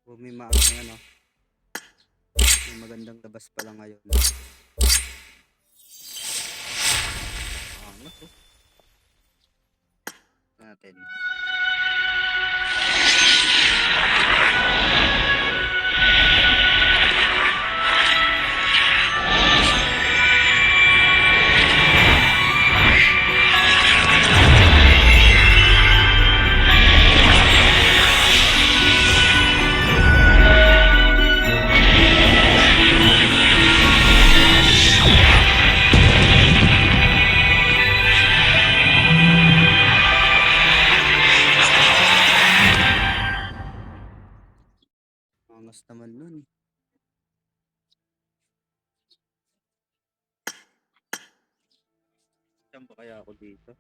Bumimaang ano, may magandang labas pala ngayon. Angat oh. Natin. Angas naman nun. Saan ba kaya ako dito?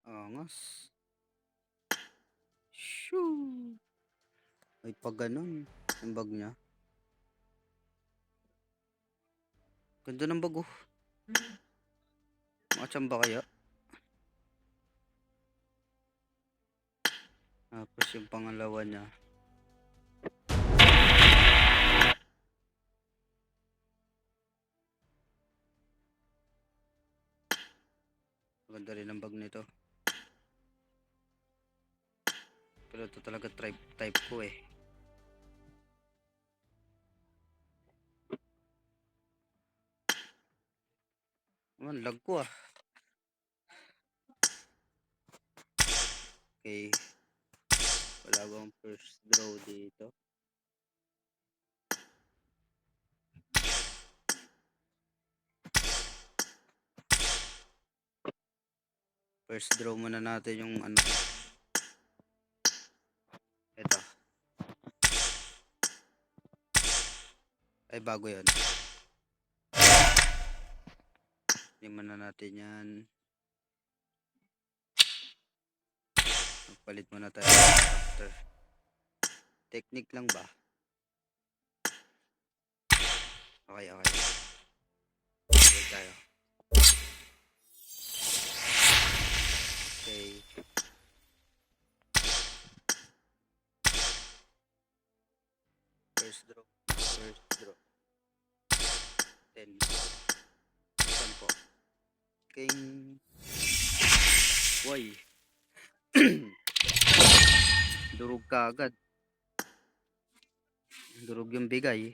Angas. Shoo! Ay pag ganun. Ang bag niya. Ganda ng bag oh. Makachamba kaya? Tapos yung pangalawa niya. Maganda rin ang bag nito. Pero ito talaga type ko eh. Naman lag ko ah. Okay. Wala bang first draw dito? First draw muna natin yung ano. Ito. Ay bago yun. Hindi muna natin yan. Magpalit muna tayo after. Technique lang ba? Okay. Okay tayo. Okay. First draw. 10. Isan po. King. Boy. Durog ka agad. Durog yung bigay.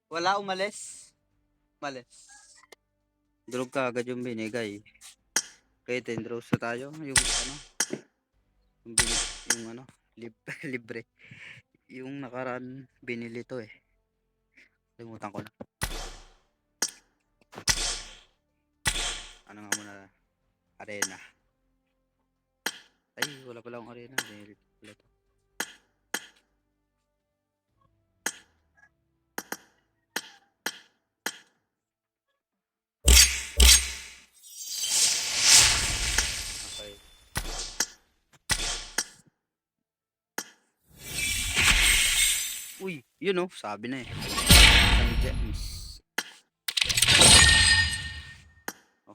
Wala umalis. Durog ka agad yung binigay. Okay, 10 draws na tayo. Yung ano. Yung ano. Libre. Yung nakaraan binili to eh. Limutan ko na. Ano nga muna. Arena. Ay, wala pala akong arena. Binili pala to. Okay. Uy, yun oh, sabi na eh. Isang gems.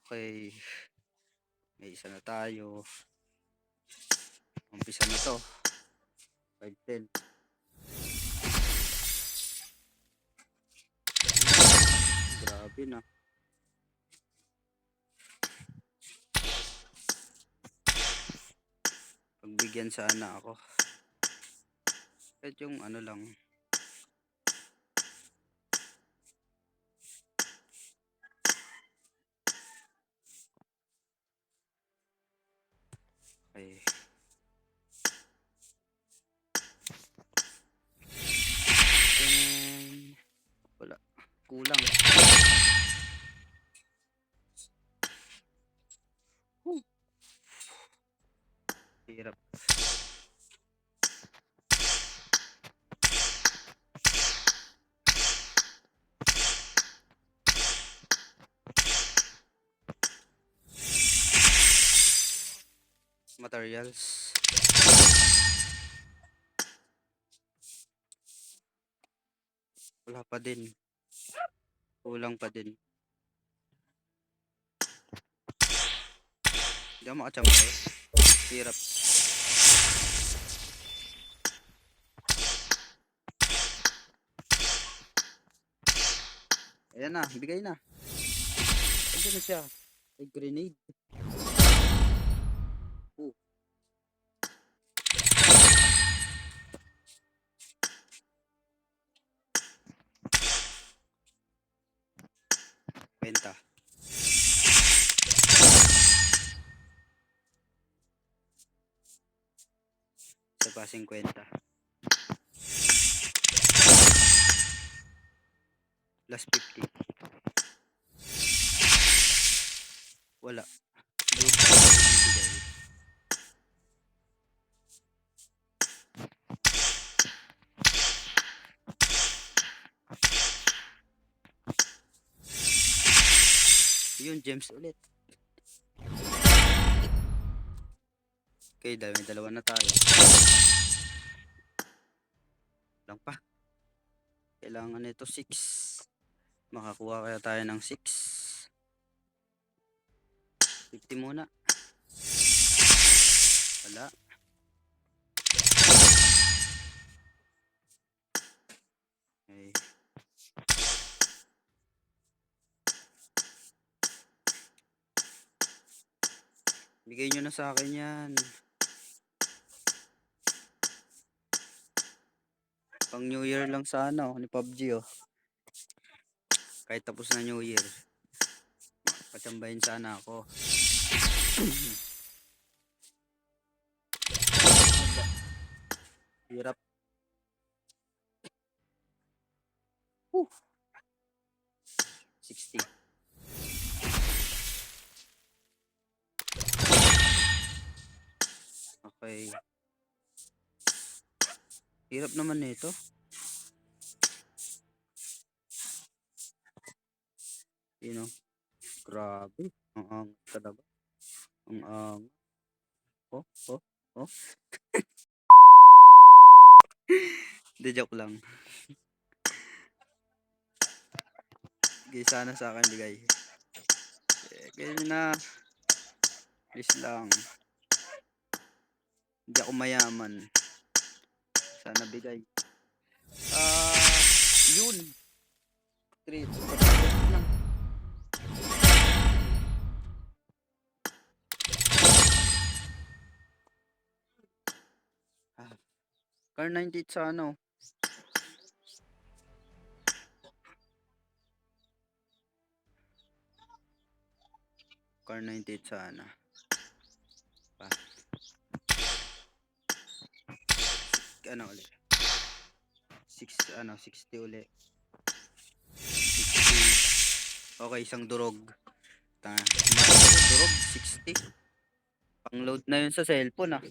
Okay. May isa na tayo. Umpisa na to. 5-10. Grabe na. Pagbigyan sana ako. Kahit yung ano lang. Okay. Wala. Kulang. Hirap. Materials. Wala pa din. Kulang pa din. Hindi ako makachamba. Hirap. Ayan na, bigay na. Andiyan na siya. Ay, grenade. Oh. Benta. Isa pa 50. Plus 50. Wala. Yun, gems ulit. Okay, dahil may dalawa na tayo. Lang pa. Kailangan nito 6. Makakuha kaya tayo ng 6. 50 muna. Wala. Okay. Bigay nyo na sa akin yan. Pang New Year lang sana ni PUBG oh. Kahit tapos na New Year. Pachambahin sana ako. Hirap. 60. Okay. Hirap naman nito. You know. Grabe. Ang talaga. Ang oh. Hindi, joke lang. Bigay sana sa akin, bigay. Ganyan na. Please lang. Hindi ako mayaman. Sana bigay. Yun. 3. Car 98 sa ano. Car 98 sana. Pa. Ano ulit? 60 ulit. 60. Okay, isang durog. Durog, 60. Pang-load na yun sa cellphone ah.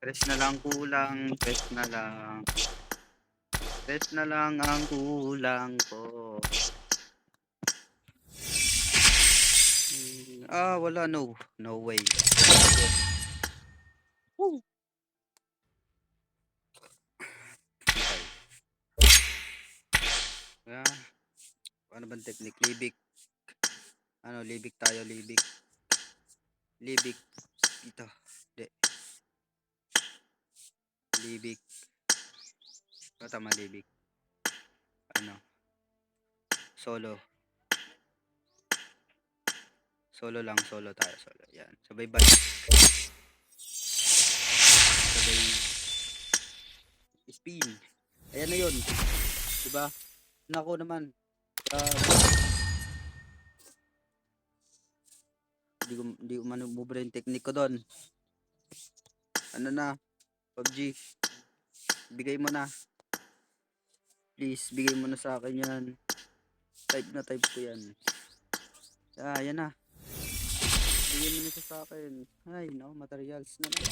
Press na lang kulang, press na lang. Press na lang ang kulang ko. Wala, no way. Woo. Okay. Ano bang technique? Libik. Libik tayo, libik. Libik. Ito. Hindi. Libik. Tama, libik. Solo. Solo lang, solo tayo, solo. Yan. Sabay balik. Sabay spin. Ayan na yun. Diba? Nako naman. Hindi ko manububra yung technique ko doon. Ano na? PUBG. Bigay mo na. Please, bigay mo na sa akin yan. Type ko yan. Yan na. Bigyan mo na siya sa akin. Ay, no, materials na lang.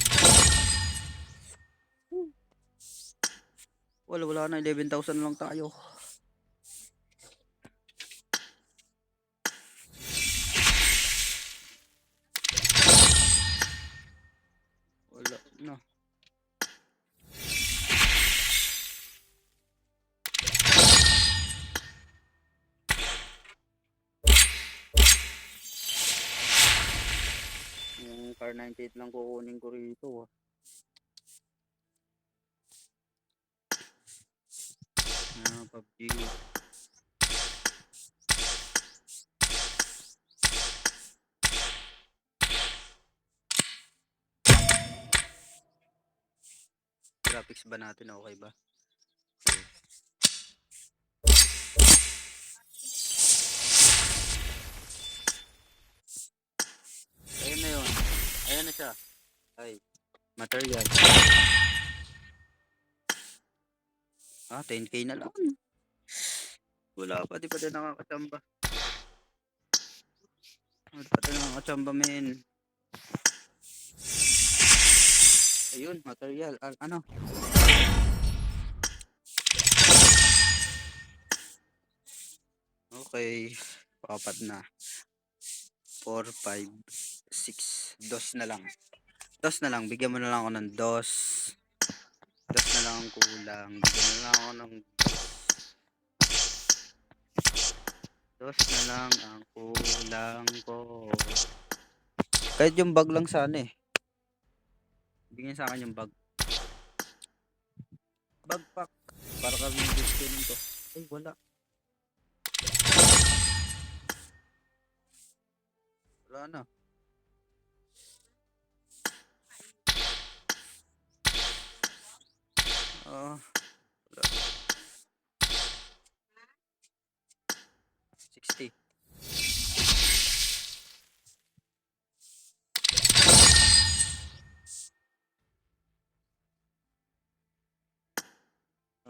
Wala na, 11,000 lang tayo. Wala na. Yung car 98 lang kukunin ko rito. PUBG. Graphics ba natin? Okay ba? Ayan na yun. Ayan na siya. Ay, material. 10k na lang. Wala pa, di pa din nakakachamba. Di pa din nakakachamba, men. Ayun, material. Ano? Okay. Papat na. 4, 5, 6. Dos na lang. Dos na lang. Bigyan mo na lang ako ng dos. Dos na lang ang kulang. Bigyan mo na lang ako ng dos na lang ang kulang ko. Kahit yung bag lang sana eh. Bigyan sa akin yung bag. Bagpack. Para kami gusto nito. Ay, wala. Wala na. Wala. 60.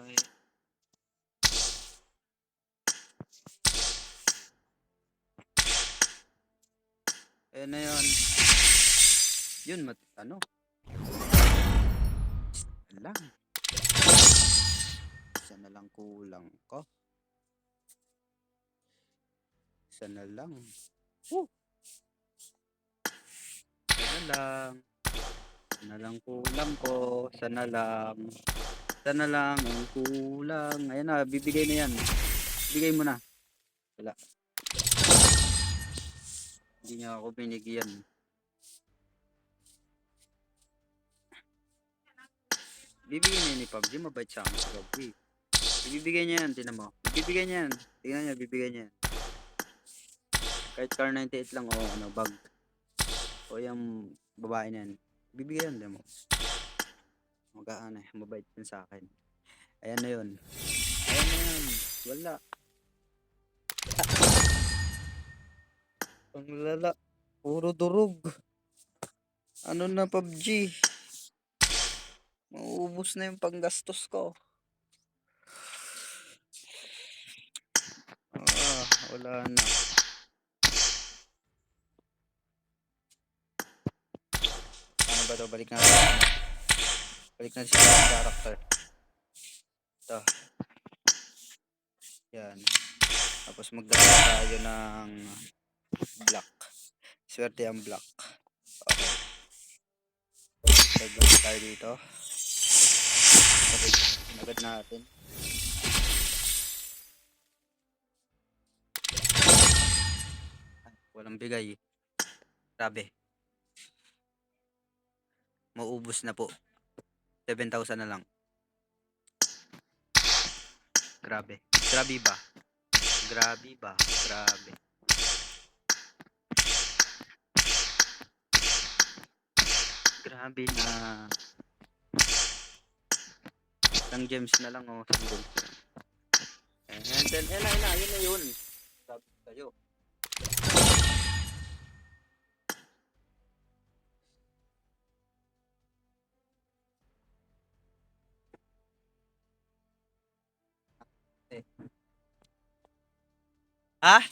Okay. Ayan na yun. Yun, ano? Lang. Isa na lang kulang ko. Isa na lang. Woo! Isa na lang. Isa na lang kulang ko. Isa na lang. Isa na lang ang kulang. Ayan na, bibigay na yan. Bigay mo na. Wala. Hindi niya ako binigyan. Bibigyan niya ni PUBG. Mabait siya si PUBG. Ibibigay niya yan. Tinan mo. Ibibigay niya yan. Tingnan niya. Bibigay niya yan. Kahit car 98 lang. O ano, bag. O yung babae na yan. Bibigay yan. Tinan mo. Magaan eh. Mabait yun sa akin. Ayan na yun. Ayan na yun. Wala. Ang lala. Puro durog. Ano na PUBG? Mauubos na yung panggastos ko. Wala na. Ano ba ito? Balik natin. Balik natin sa character. Ito. Yan. Tapos magdala tayo ng black. Swerte ang black. Okay. Lagyan tayo dito. Agad natin. Walang bigay. Grabe. Maubos na po. 7,000 na lang. Grabe. Grabe ba? Grabe ba? Grabe. Grabe na. Isang gems na lang oh. Isang gems na lang. And then, yun na yun. Grabe kayo. Ha?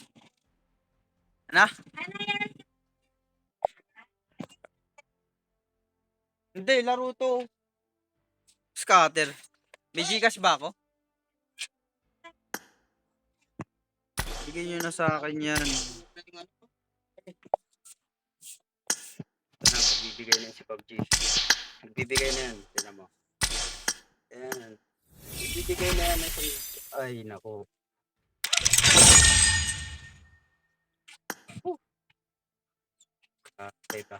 Ano? Hindi, laro to. Scatter. May Gcash ba ako? Bigyan nyo na sa akin yan. Ito na, magbibigay na yan si PUBG. Magbibigay na yan. Tignan mo. Ayan. Magbibigay na yan. Ay, nako. Teka.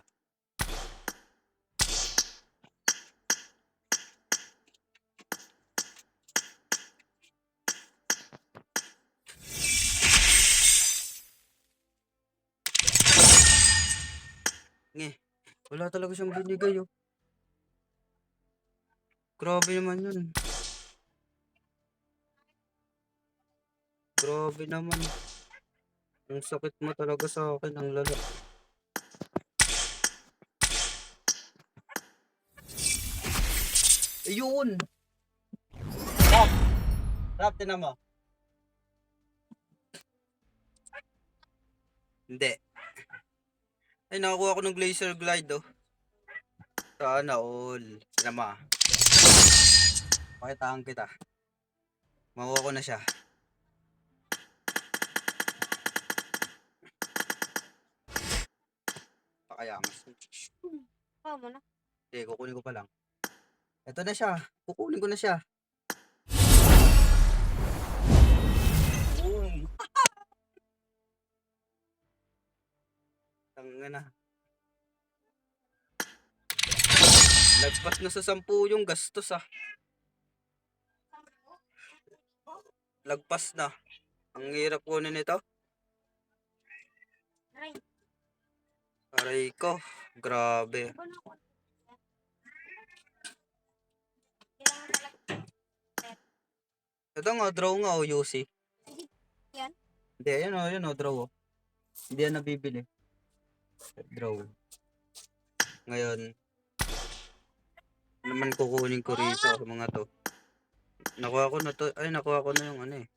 Nge. Wala talaga siyang binigay, oh. Grabe naman yun. Grabe naman. Ang sakit mo talaga sa akin. Ang lala. Ayun! Rap! Rap, tinan mo. Hindi. Ay, nakakuha ko ng Glacier Glide, oh. Sana all. Tinan mo. Pakitaan kita. Makuha ko na siya. Pakayangas. Mo na. Hindi, kukunin ko pa lang. Ito na siya. Kukunin ko na siya. Boom! Tanga na. Lagpas na sa 10 yung gastos, ah. Lagpas na. Ang hirap kunin ito. Aray ko. Grabe. Ito nga, draw nga, oh, UC. Yan? Hindi, yun o, draw, oh. Hindi yan nabibili. Draw. Ngayon, naman kukunin ko rito sa mga to. Nakuha ko na to. Ay, nakuha ko na yung ano, eh.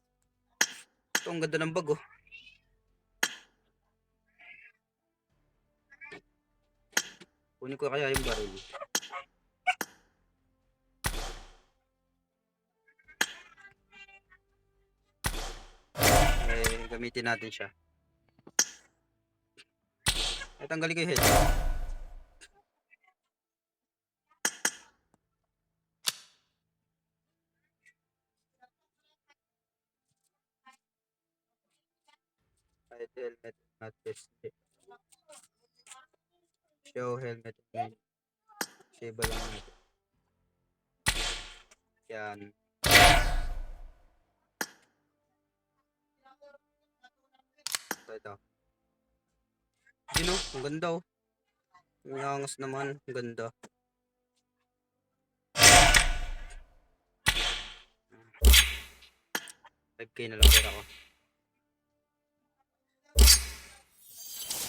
Ito, ang ganda ng bag, oh. Kunin ko kaya yung baril. Eh, gamitin natin siya. Ay, tanggalin ko yung head. Kahit helmet, not this. Show helmet. Disable lang natin. Yan. Ito. Yun, oh, ang ganda, oh. Ang angas naman, ang ganda. $5K na lang pera ko.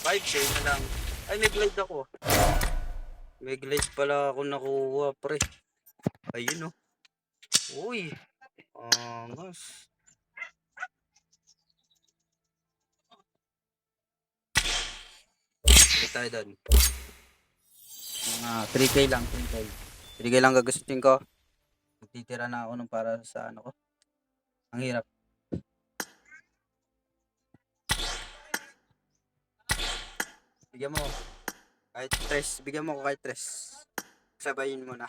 5K na lang. Ay, may glide ako. May glide pala ako nakuha, pre. Ayun, oh. Uy. Angas. Balik tayo doon. Mga 3K lang, 3K. 3K lang gagastusin ko. Magtitira na ako ng para sa ano ko. Ang hirap. Bigyan mo. Kahit 3. Bigyan mo ko kahit 3. Sabayin mo na.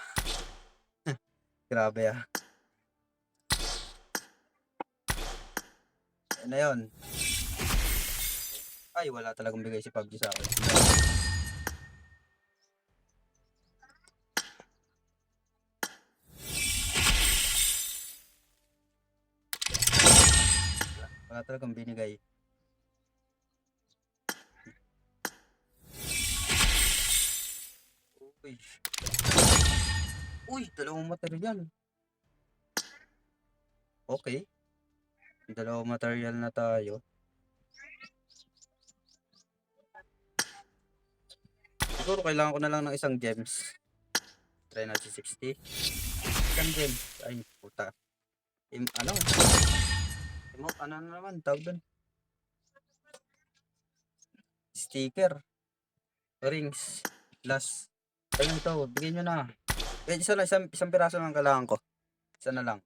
Grabe, ah. Yan na yun. Ay, wala talagang bigay si PUBG sa akin. Wala talagang binigay. Uy. Uy, dalawang material. Okay. Dalawang material na tayo. Siguro kailangan ko na lang ng isang gems. Try natin 60. Isang gems. Ay, puta. Ano na naman, tawag doon. sticker. Rings. Last. Ayun to, bigyan nyo na. Eh, isa lang, isang piraso lang kailangan ko. Isa na lang.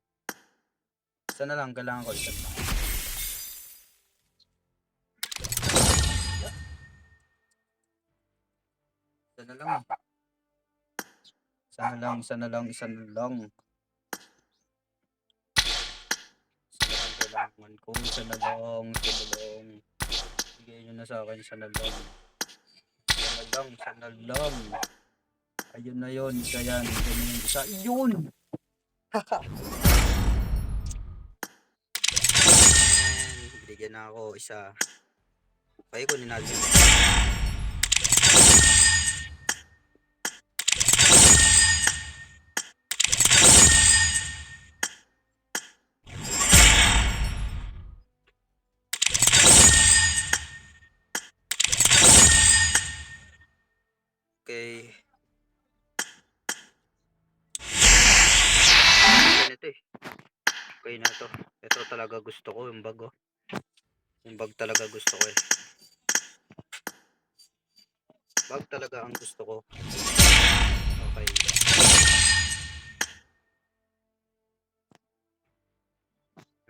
Isa na lang, kailangan ko. Isa na lang. Isa na lang. Isa na lang, isa na lang, isa na lang. Isa na lang kailangan ko. Isa na lang, isa na lang. Bigyan nyo na sa akin, isa na lang. Isa na lang, isa na lang. Ayun na yun, isa yan. Ganyan yung isa. Yun! Bigyan na ako isa. Okay, kunin natin. Okay. Ganito eh. Okay na to. Ito talaga gusto ko, yung bag oh. Yung bag talaga gusto ko eh. Bag talaga ang gusto ko. Okay.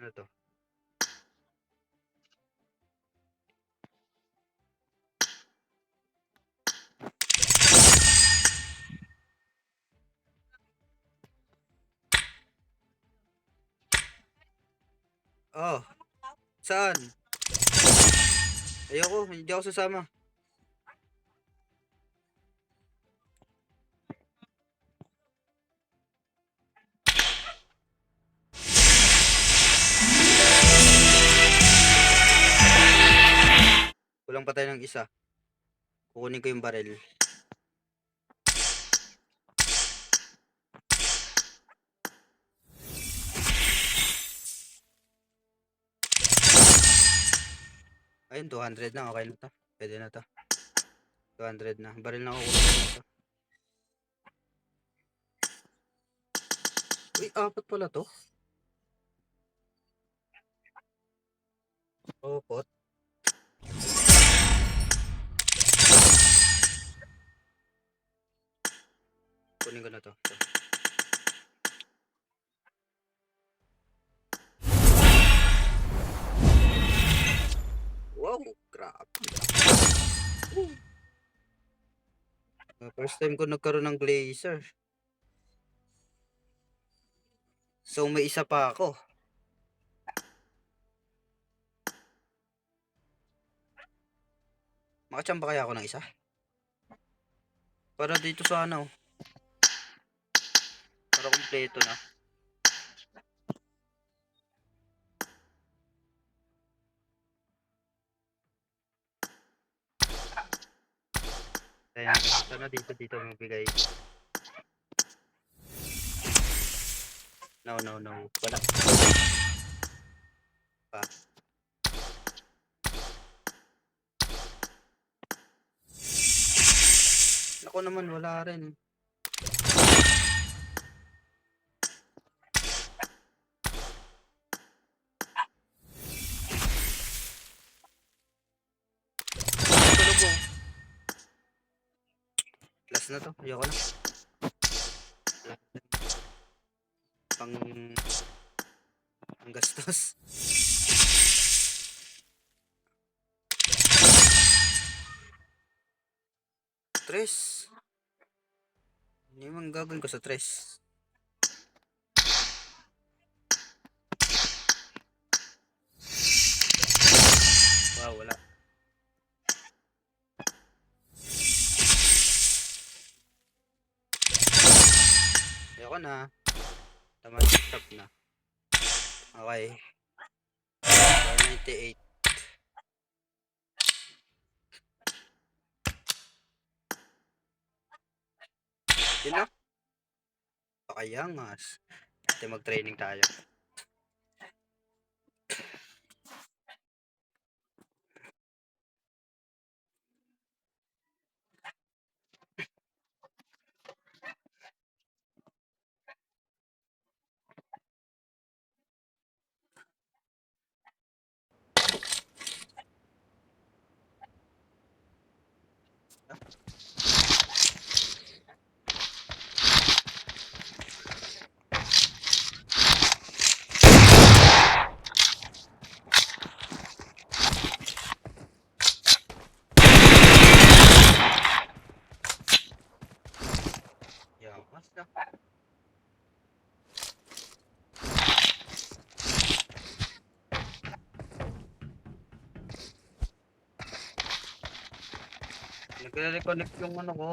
Ano to? Oh, saan? Ayoko, hindi ako sasama. Kulang pa tayo ng isa. Kukunin ko yung baril. Ayun, 200 na. Okay na to. Pwede na to. 200 na. Baril na kukunin ko to. Uy, apat pala to. Oh, pot. Kunin ko na to. Wow, grabe. First time ko nagkaroon ng glacier. So may isa pa ako. Makachamba kaya ako ng isa? Para dito sa ano. Para kumpleto na. Ayan, sana dito magbigay. No. Wala pa. Ako naman, wala rin. Tulog ko. Last na to. Ayoko na. Pang gastos. Tres. Hindi man gagawin ko sa tres. Wow, wala. Ayoko na. Tama, stop na. Okay. 498. Yun na. Pakayangas. Ate mag-training tayo. Kaya reconnect yung ano ko.